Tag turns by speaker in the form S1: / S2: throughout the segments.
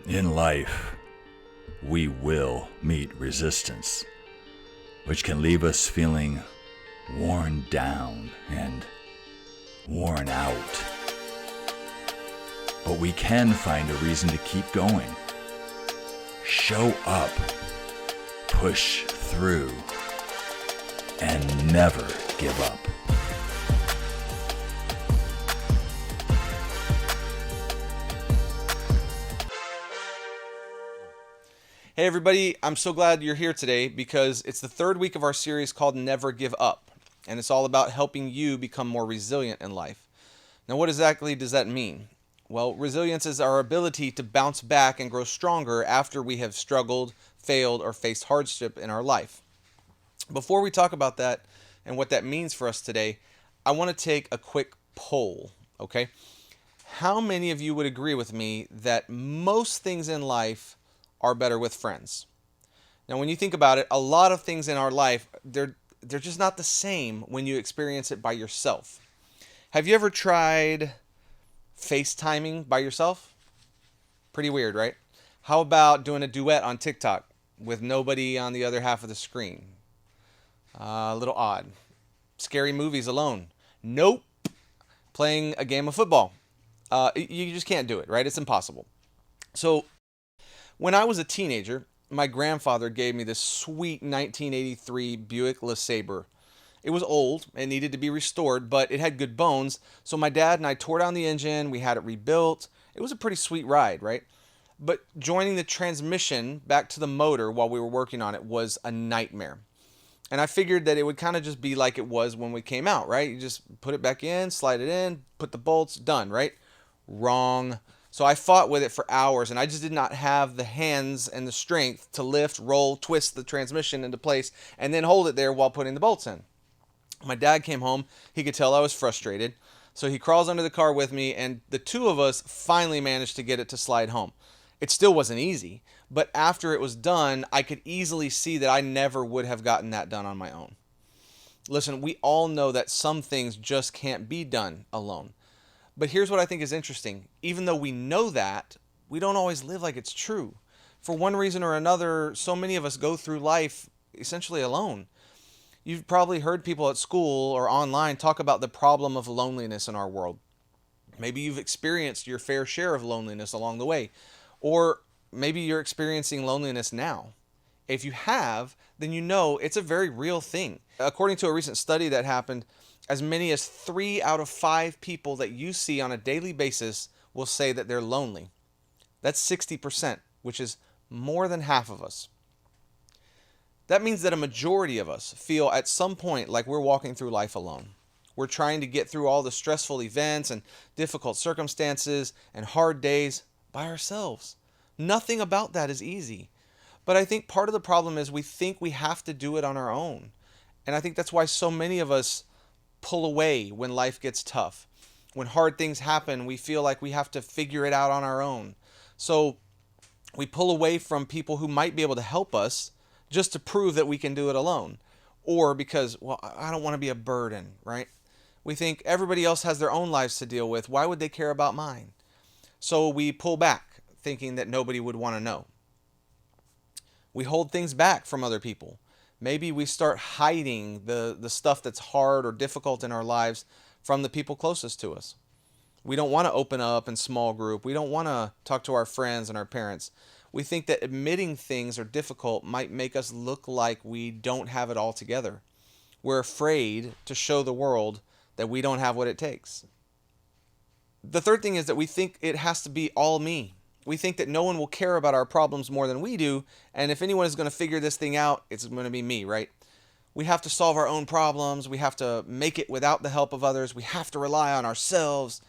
S1: In life, we will meet resistance, which can leave us feeling worn down and worn out. But we can find a reason to keep going. Show up, push through, and never give up.
S2: Hey everybody, I'm so glad you're here today because it's the third week of our series called Never Give Up, and it's all about helping you become more resilient in life. Now, what exactly does that mean? Well, resilience is our ability to bounce back and grow stronger after we have struggled, failed, or faced hardship in our life. Before we talk about that and what that means for us today, I want to take a quick poll, okay? How many of you would agree with me that most things in life are better with friends? Now, when you think about it, a lot of things in our life, they're just not the same when you experience it by yourself. Have you ever tried FaceTiming by yourself? Pretty weird, right? How about doing a duet on TikTok with nobody on the other half of the screen? A little odd. Scary movies alone? Nope. Playing a game of football? You just can't do it, right? It's impossible. So, when I was a teenager, my grandfather gave me this sweet 1983 Buick LeSabre. It was old and needed to be restored, but it had good bones, so my dad and I tore down the engine, we had it rebuilt. It was a pretty sweet ride, right? But joining the transmission back to the motor while we were working on it was a nightmare. And I figured that it would kind of just be like it was when we came out, right? You just put it back in, slide it in, put the bolts, done, right? Wrong. So I fought with it for hours, and I just did not have the hands and the strength to lift, roll, twist the transmission into place, and then hold it there while putting the bolts in. My dad came home. He could tell I was frustrated. So he crawls under the car with me, and the two of us finally managed to get it to slide home. It still wasn't easy, but after it was done, I could easily see that I never would have gotten that done on my own. Listen, we all know that some things just can't be done alone. But here's what I think is interesting. Even though we know that, we don't always live like it's true. For one reason or another, so many of us go through life essentially alone. You've probably heard people at school or online talk about the problem of loneliness in our world. Maybe you've experienced your fair share of loneliness along the way, or maybe you're experiencing loneliness now. If you have, then you know it's a very real thing. According to a recent study that happened, as many as 3 out of 5 people that you see on a daily basis will say that they're lonely. That's 60%, which is more than half of us. That means that a majority of us feel at some point like we're walking through life alone. We're trying to get through all the stressful events and difficult circumstances and hard days by ourselves. Nothing about that is easy. But I think part of the problem is we think we have to do it on our own. And I think that's why so many of us pull away when life gets tough. When hard things happen, we feel like we have to figure it out on our own. So we pull away from people who might be able to help us just to prove that we can do it alone. Or because, well, I don't want to be a burden, right? We think everybody else has their own lives to deal with. Why would they care about mine? So we pull back, thinking that nobody would want to know. We hold things back from other people. Maybe we start hiding the stuff that's hard or difficult in our lives from the people closest to us. We don't want to open up in small group. We don't want to talk to our friends and our parents. We think that admitting things are difficult might make us look like we don't have it all together. We're afraid to show the world that we don't have what it takes. The third thing is that we think it has to be all me. We think that no one will care about our problems more than we do, and if anyone is going to figure this thing out, it's going to be me, right? We have to solve our own problems. We have to make it without the help of others. We have to rely on ourselves.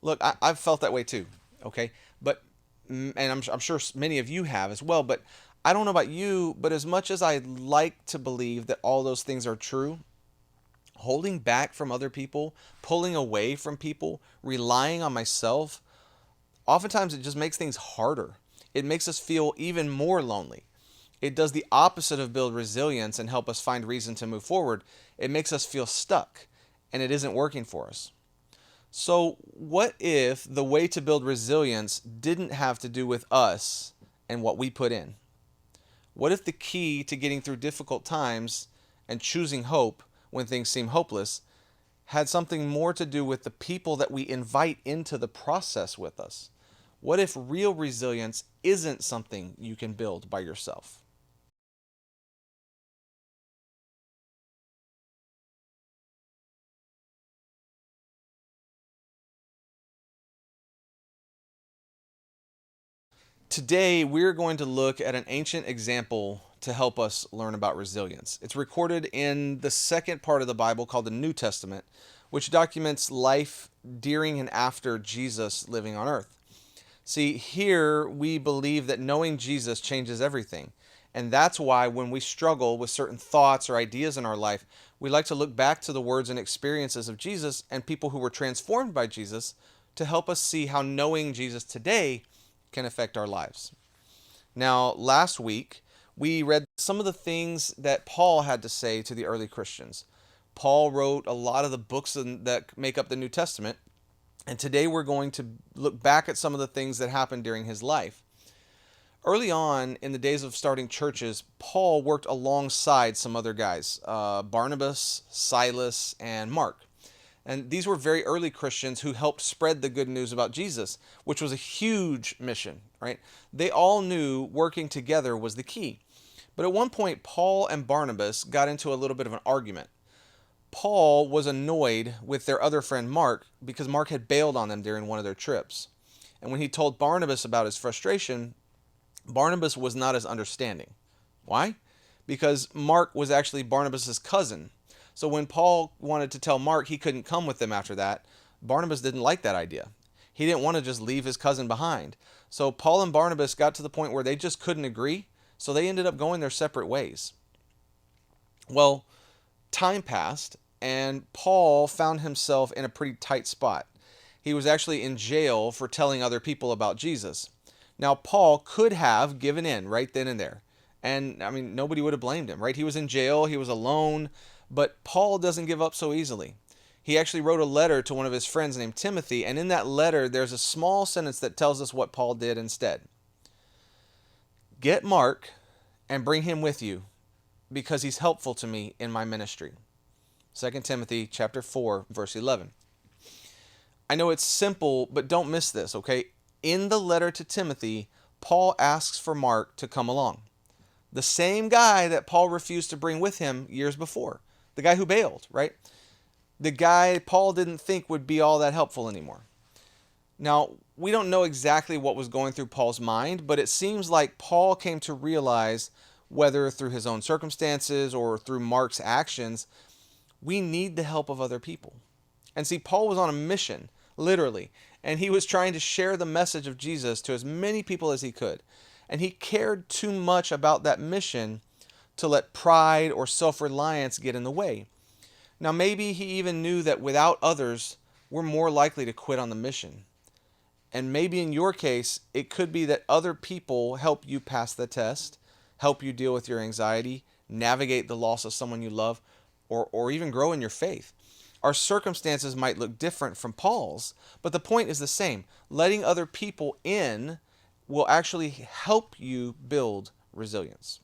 S2: Look, I've felt that way too, okay? And I'm sure many of you have as well, but I don't know about you, but as much as I like to believe that all those things are true, holding back from other people, pulling away from people, relying on myself, oftentimes it just makes things harder. It makes us feel even more lonely. It does the opposite of build resilience and help us find reason to move forward. It makes us feel stuck, and it isn't working for us. So, what if the way to build resilience didn't have to do with us and what we put in? What if the key to getting through difficult times and choosing hope when things seem hopeless had something more to do with the people that we invite into the process with us? What if real resilience isn't something you can build by yourself? Today, we're going to look at an ancient example to help us learn about resilience. It's recorded in the second part of the Bible called the New Testament, which documents life during and after Jesus living on earth. See, here we believe that knowing Jesus changes everything. And that's why when we struggle with certain thoughts or ideas in our life, we like to look back to the words and experiences of Jesus and people who were transformed by Jesus to help us see how knowing Jesus today can affect our lives. Now, last week, we read some of the things that Paul had to say to the early Christians. Paul wrote a lot of the books that make up the New Testament, and today we're going to look back at some of the things that happened during his life. Early on in the days of starting churches, Paul worked alongside some other guys, Barnabas, Silas, and Mark. And these were very early Christians who helped spread the good news about Jesus, which was a huge mission, right? They all knew working together was the key. But at one point, Paul and Barnabas got into a little bit of an argument. Paul was annoyed with their other friend Mark because Mark had bailed on them during one of their trips. And when he told Barnabas about his frustration, Barnabas was not as understanding. Why? Because Mark was actually Barnabas's cousin. So when Paul wanted to tell Mark he couldn't come with them after that, Barnabas didn't like that idea. He didn't want to just leave his cousin behind. So Paul and Barnabas got to the point where they just couldn't agree, so they ended up going their separate ways. Well, time passed, and Paul found himself in a pretty tight spot. He was actually in jail for telling other people about Jesus. Now, Paul could have given in right then and there. And, I mean, nobody would have blamed him, right? He was in jail, he was alone, but Paul doesn't give up so easily. He actually wrote a letter to one of his friends named Timothy, and in that letter, there's a small sentence that tells us what Paul did instead. Get Mark and bring him with you, because he's helpful to me in my ministry. 2 Timothy chapter 4, verse 11. I know it's simple, but don't miss this, okay? In the letter to Timothy, Paul asks for Mark to come along. The same guy that Paul refused to bring with him years before. The guy who bailed, right? The guy Paul didn't think would be all that helpful anymore. Now, we don't know exactly what was going through Paul's mind, but it seems like Paul came to realize, whether through his own circumstances or through Mark's actions, we need the help of other people. And see, Paul was on a mission, literally, and he was trying to share the message of Jesus to as many people as he could. And he cared too much about that mission to let pride or self-reliance get in the way. Now, maybe he even knew that without others, we're more likely to quit on the mission. And maybe in your case, it could be that other people help you pass the test, help you deal with your anxiety, navigate the loss of someone you love, or even grow in your faith. Our circumstances might look different from Paul's, but the point is the same. Letting other people in will actually help you build resilience.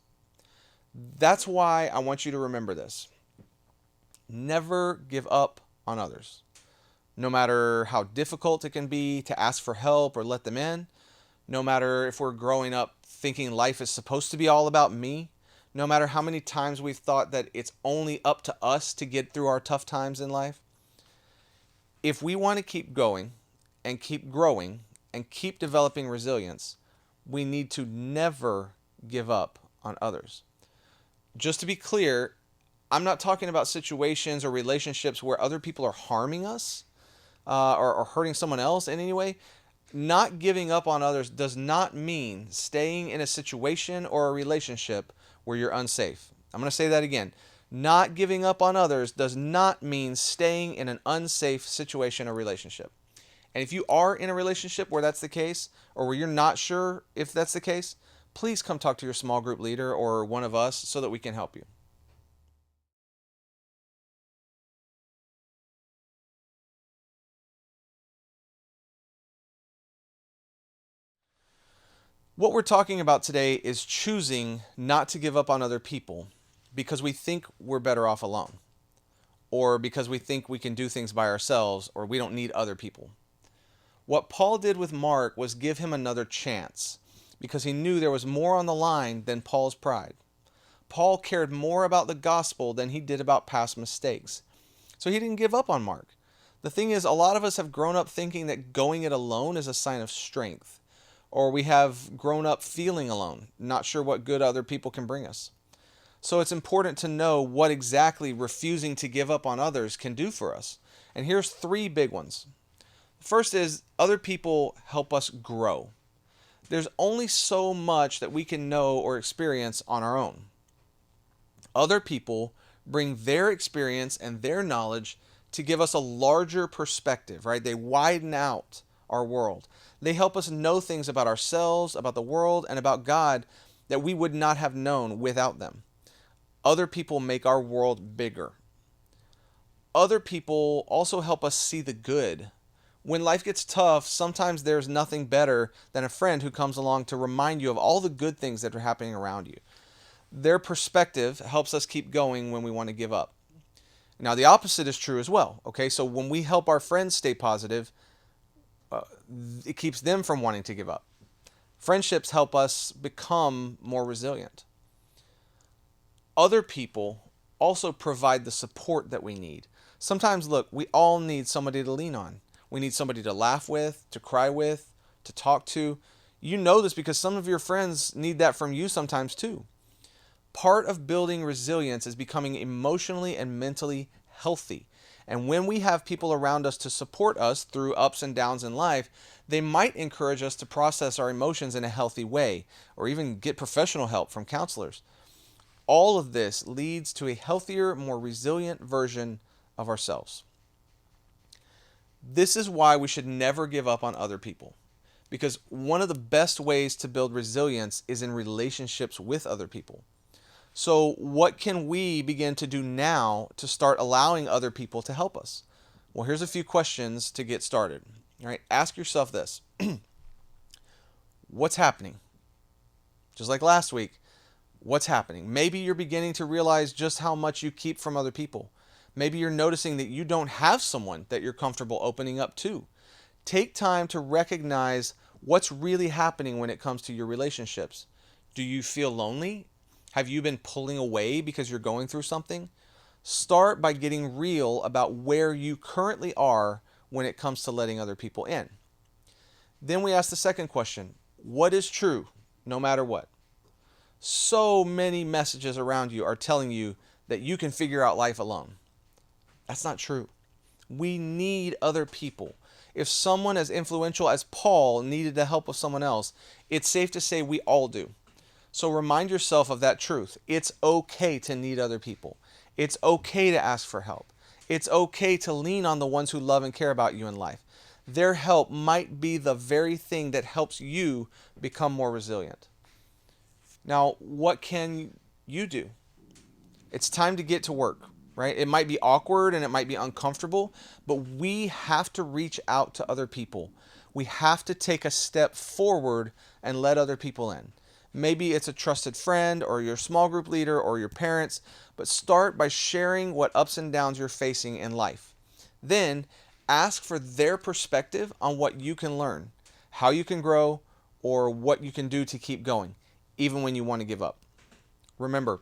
S2: That's why I want you to remember this. Never give up on others. No matter how difficult it can be to ask for help or let them in, no matter if we're growing up thinking life is supposed to be all about me, no matter how many times we've thought that it's only up to us to get through our tough times in life, if we want to keep going and keep growing and keep developing resilience, we need to never give up on others. Just to be clear, I'm not talking about situations or relationships where other people are harming us or hurting someone else in any way. Not giving up on others does not mean staying in a situation or a relationship where you're unsafe. I'm going to say that again. Not giving up on others does not mean staying in an unsafe situation or relationship. And if you are in a relationship where that's the case, or where you're not sure if that's the case, please come talk to your small group leader or one of us so that we can help you. What we're talking about today is choosing not to give up on other people because we think we're better off alone, or because we think we can do things by ourselves, or we don't need other people. What Paul did with Mark was give him another chance because he knew there was more on the line than Paul's pride. Paul cared more about the gospel than he did about past mistakes. So he didn't give up on Mark. The thing is, a lot of us have grown up thinking that going it alone is a sign of strength, or we have grown up feeling alone, not sure what good other people can bring us. So it's important to know what exactly refusing to give up on others can do for us. And here's three big ones. First is other people help us grow. There's only so much that we can know or experience on our own. Other people bring their experience and their knowledge to give us a larger perspective, right? They widen out our world. They help us know things about ourselves, about the world, and about God that we would not have known without them. Other people make our world bigger. Other people also help us see the good. When life gets tough, sometimes there's nothing better than a friend who comes along to remind you of all the good things that are happening around you. Their perspective helps us keep going when we want to give up. Now, the opposite is true as well. Okay, so when we help our friends stay positive, it keeps them from wanting to give up. Friendships help us become more resilient. Other people also provide the support that we need. Sometimes, look, we all need somebody to lean on. We need somebody to laugh with, to cry with, to talk to. You know this because some of your friends need that from you sometimes too. Part of building resilience is becoming emotionally and mentally healthy. And when we have people around us to support us through ups and downs in life, they might encourage us to process our emotions in a healthy way, or even get professional help from counselors. All of this leads to a healthier, more resilient version of ourselves. This is why we should never give up on other people, because one of the best ways to build resilience is in relationships with other people. So what can we begin to do now to start allowing other people to help us? Well, here's a few questions to get started. All right, ask yourself this. What's happening? Just like last week, what's happening? Maybe you're beginning to realize just how much you keep from other people. Maybe you're noticing that you don't have someone that you're comfortable opening up to. Take time to recognize what's really happening when it comes to your relationships. Do you feel lonely? Have you been pulling away because you're going through something? Start by getting real about where you currently are when it comes to letting other people in. Then we ask the second question, what is true no matter what? So many messages around you are telling you that you can figure out life alone. That's not true. We need other people. If someone as influential as Paul needed the help of someone else, it's safe to say we all do. So remind yourself of that truth. It's okay to need other people. It's okay to ask for help. It's okay to lean on the ones who love and care about you in life. Their help might be the very thing that helps you become more resilient. Now, what can you do? It's time to get to work, right? It might be awkward and it might be uncomfortable, but we have to reach out to other people. We have to take a step forward and let other people in. Maybe it's a trusted friend or your small group leader or your parents, but start by sharing what ups and downs you're facing in life. Then ask for their perspective on what you can learn, how you can grow, or what you can do to keep going, even when you want to give up. Remember,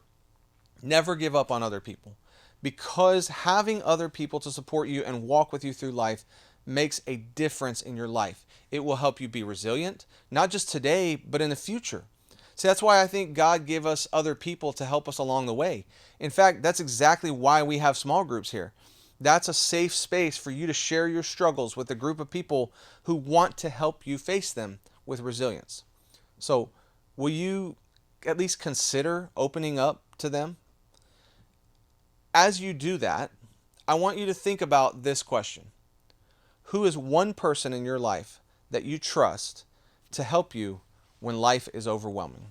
S2: never give up on other people, because having other people to support you and walk with you through life makes a difference in your life. It will help you be resilient, not just today, but in the future. See, that's why I think God gave us other people to help us along the way. In fact, that's exactly why we have small groups here. That's a safe space for you to share your struggles with a group of people who want to help you face them with resilience. So, will you at least consider opening up to them? As you do that, I want you to think about this question. Who is one person in your life that you trust to help you when life is overwhelming?